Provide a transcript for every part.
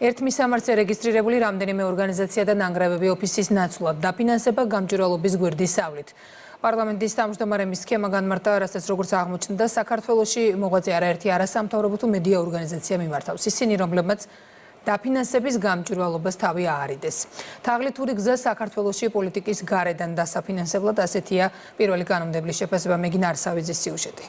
ერთ მისამართზე რეგისტრირებული რამდენიმე ორგანიზაცია და ნანგრევები ოფისის ნაცვლად დაფინანსება გამჭვირვალობის გვერდისავლით. პარლამენტის თავმჯდომარემის სქემა განმარტა, რასაც როგორც აღმოჩნდა, საქართველოში მოღვაწე არაერთი არასამთავრობო თუ მედია ორგანიზაცია მიმართავს. ისინი, რომლებმაც დაფინანსების გამჭვირვალობას თავი აარიდეს. თაღლითური გზა საქართველოში პოლიტიკის გარედან დასაფინანსებლად ასეთია პირველი კანონმდებლის შეფასება მეგინ არსავიძის სიუჟეტი.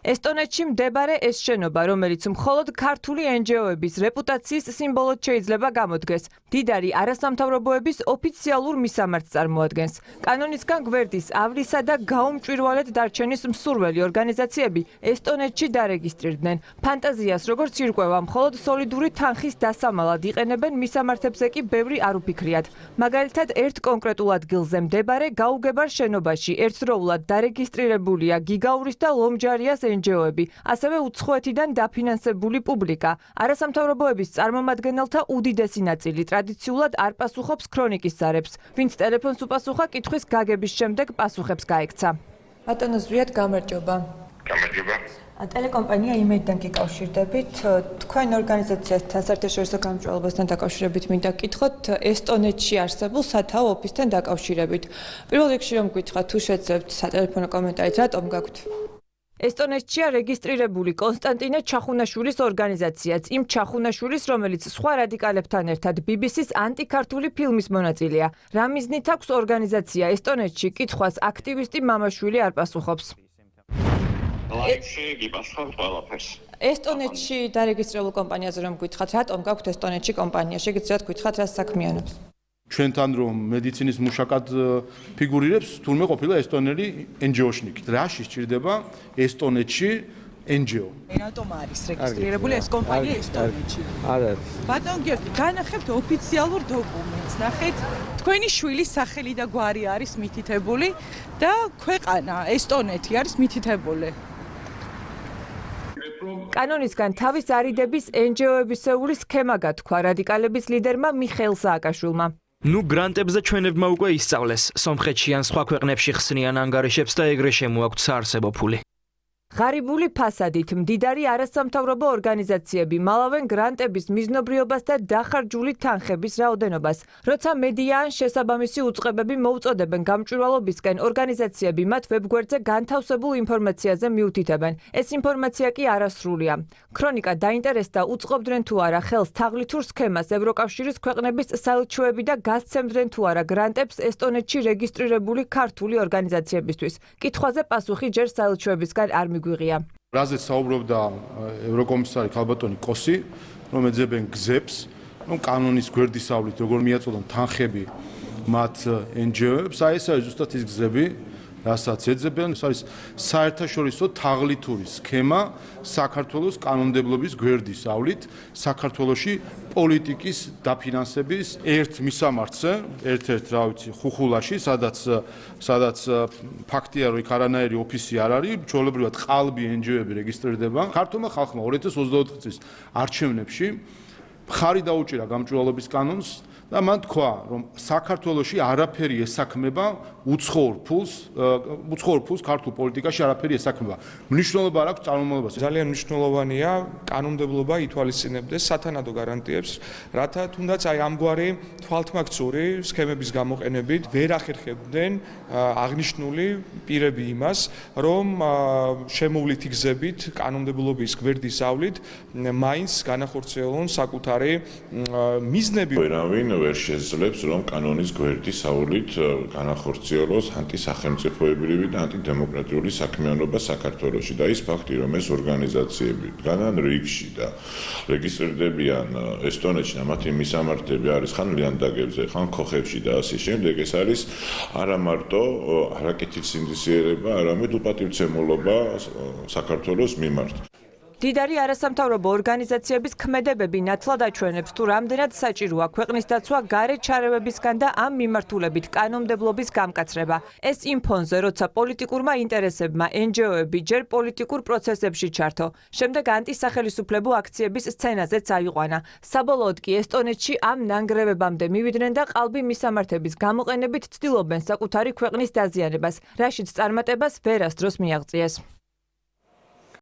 ესტონეთში მდებარე ეს შენობა, რომელიც მხოლოდ ქართული NGO-ების რეპუტაციის სიმბოლოდ შეიძლება გამოდგეს, მდიდარი არასამთავრობოების ოფიციალურ მისამართს წარმოადგენს. კანონისგან გვერდისავლისა და გაუმჭვირვალედ დარჩენის მსურველი ორგანიზაციები ესტონეთში დარეგისტრირდნენ. ფანტაზიას როგორც ირკვევა, მხოლოდ სოლიდური თანხის დასამალად იყენებენ, მისამართებზე კი ბევრი არ უფიქრიათ. მაგალითად, ერთ კონკრეტულ ადგილზე მდებარე გაუგებარ შენობაში ერთდროულად დარეგისტრირებულია გიგაურის და ლომჯარიას NGO-ები, ასევე უცხოეთიდან დაფინანსებული პუბლიკა. არასამთავრობოების წარმომადგენელთა უდიდესი ნაწილი ტრადიციულად არ პასუხობს ქრონიკის ზარებს. ვინც ტელეფონს უპასუხა, კითხვის გაგების შემდეგ პასუხებს გაექცა. ბატონო ზვიად, გამარჯობა. გამარჯობა. ტელეკომპანია იმედიდან გიკავშირდებით. თქვენ ორგანიზაციასთან საერთაშორისო გამჭვირვალობასთან დაკავშირებით მინდა გკითხოთ ესტონეთში არსებულ სათაო ოფისთან დაკავშირებით. პირველ რიგში რომ გითხრათ, თუ შეძლებთ სატელეფონო კომენტარით, რატომ გაქვთ? ესტონეთშია რეგისტრირებული კონსტანტინე ჩახუნაშვილის ორგანიზაციაც, იმ ჩახუნაშვილის, რომელიც სხვა რადიკალებთან ერთად BBC-ს ანტიქართული ფილმის მონაწილეა. რა მიზნით აქვს ორგანიზაცია ესტონეთში? კითხვას აქტივისტი მამაშვილი არ პასუხობს. ლაივში გიპასუხებთ ყველაფერს. ესტონეთში დარეგისტრირებულ კომპანიაზე რომ გითხრათ, რატომ გაქვთ ესტონეთში კომპანია? შეგიძლიათ გითხრათ, რა საქმიანობს? ჩვენთან რომ მედიცინის მუშაკად ფიგურირებს, თურმე ყოფილა ესტონელი NGO-შნიკი. რაში სჭირდება ესტონეთში NGO? რატომ არის რეგისტრირებული ეს კომპანია ესტონეთში? არ არის. ბატონ გიორგი, განახებთ ოფიციალურ დოკუმენტს. ნახეთ, თქვენი შვილის სახელი და გვარი არის მითითებული და ქვეყანა ესტონეთი არის მითითებული. კანონისგან თავის არიდების NGO-ებისეული სქემა გათქვა რადიკალების ლიდერმა მიხეილ სააკაშვილმა. გრანტებზე ჩვენებმა უკვე ისწავლეს. სომხეთში ან სხვა ქვეყნებში ხსნიან ანგარიშებს და ეგრე შემოაქვთ საარსებო ფული. ღარიბული ფასადით მდიდარი არასამთავრობო ორგანიზაციები მალავენ გრანტების მიზნობრიობას და დახარჯული თანხების რაოდენობას. როცა მედია ან შესაბამისი უწყებები მოუწოდებენ გამჭვირვალობისკენ, ორგანიზაციები მათ ვებგვერდზე განთავსებულ ინფორმაციაზე მიუთითებენ. ეს ინფორმაცია კი არასრულია. ქრონიკა დაინტერესდა, უწყობდნენ თუ არა ხელს თაღლითურ სქემას ევროკავშირის ქვეყნების საელჩოები და გასცემდნენ თუ არა გრანტებს ესტონეთში რეგისტრირებული ქართული ორგანიზაციებისთვის. კითხვაზე პასუხი ჯერ საელჩოებისგან არ მიგვიღია. რაზეც საუბრობდა ევროკომისარი ქალბატონი კოსი, რომ ეძებენ გზებს, რომ კანონის გვერდისავლით როგორ მიაწოდონ თანხები მათ NGO-ებს, აი ეს არის ზუსტად ის გზები, რასაც ეძებენ. ეს არის საერთაშორისო თაღლითური სქემა საქართველოს კანონმდებლობის გვერდისავლით, საქართველოში პოლიტიკის დაფინანსების ერთ მისამართზე, ერთ-ერთ, რა ვიცი, ხუხულაში, სადაც ფაქტია, რომ იქ არანაირი ოფისი არ არის, ჩვეულებრივად ყალბი NGO-ები რეგისტრირდება. ქართულმა ხალხმა 2024 წლის არჩევნებში მხარი დაუჭირა გამჭვირვალობის კანონს და მან თქვა, რომ საქართველოში არაფერი ესაქმება უცხოურ ფულს ქართულ პოლიტიკაში არაფერი ესაქმება. მნიშვნელობა არ აქვს წარმომავლობას. ძალიან მნიშვნელოვანია კანონმდებლობა ითვალისწინებდეს სათანადო გარანტიებს, რათა თუნდაც აი ამგვარი თვალთმაქცური სქემების გამოყენებით ვერ ახერხებდნენ აღნიშნული პირები იმას, რომ შემოვლითი გზებით კანონმდებლობის გვერდისავლით მაინც განახორციელონ საკუთარი მიზნები. ვერავინ ვერ შეძლებს, რომ კანონის გვერდისავლით განახორციელოს ანტისახელმწიფოებრივი და ანტიდემოკრატიული საქმიანობა საქართველოში და ის ფაქტი, რომ ეს ორგანიზაციები დგანან რიგში და რეგისტრირდებიან ესტონეთში და მათი მისამართები არის ხან ლიანდაგებზე, ხან ქოხებში და ასე შემდეგ, ეს არის არა მარტო არაკეთის სინდისიერება, არამედ უპატივცემულობა საქართველოს მიმართ. მდიდარი არასამთავრობო ორგანიზაციების ქმედებები ნათლად აჩვენებს, თუ რამდენად საჭიროა ქვეყნის დაცვა გარე ჩარევებისგან და ამ მიმართულებით კანონმდებლობის გამკაცრება. ეს იმ ფონზე, როცა პოლიტიკურმა ინტერესებმა NGO-ები ჯერ პოლიტიკურ პროცესებში ჩართო, შემდეგ ანტისახელისუფლებო აქციების სცენაზეც აიყვანა. საბოლოოდ კი ესტონეთში ამ ნანგრევებამდე მივიდნენ და ყალბი მისამართების გამოყენებით ცდილობენ საკუთარი ქვეყნის დაზიანებას, რაშიც წარმატებას ვერასდროს მიაღწიეს.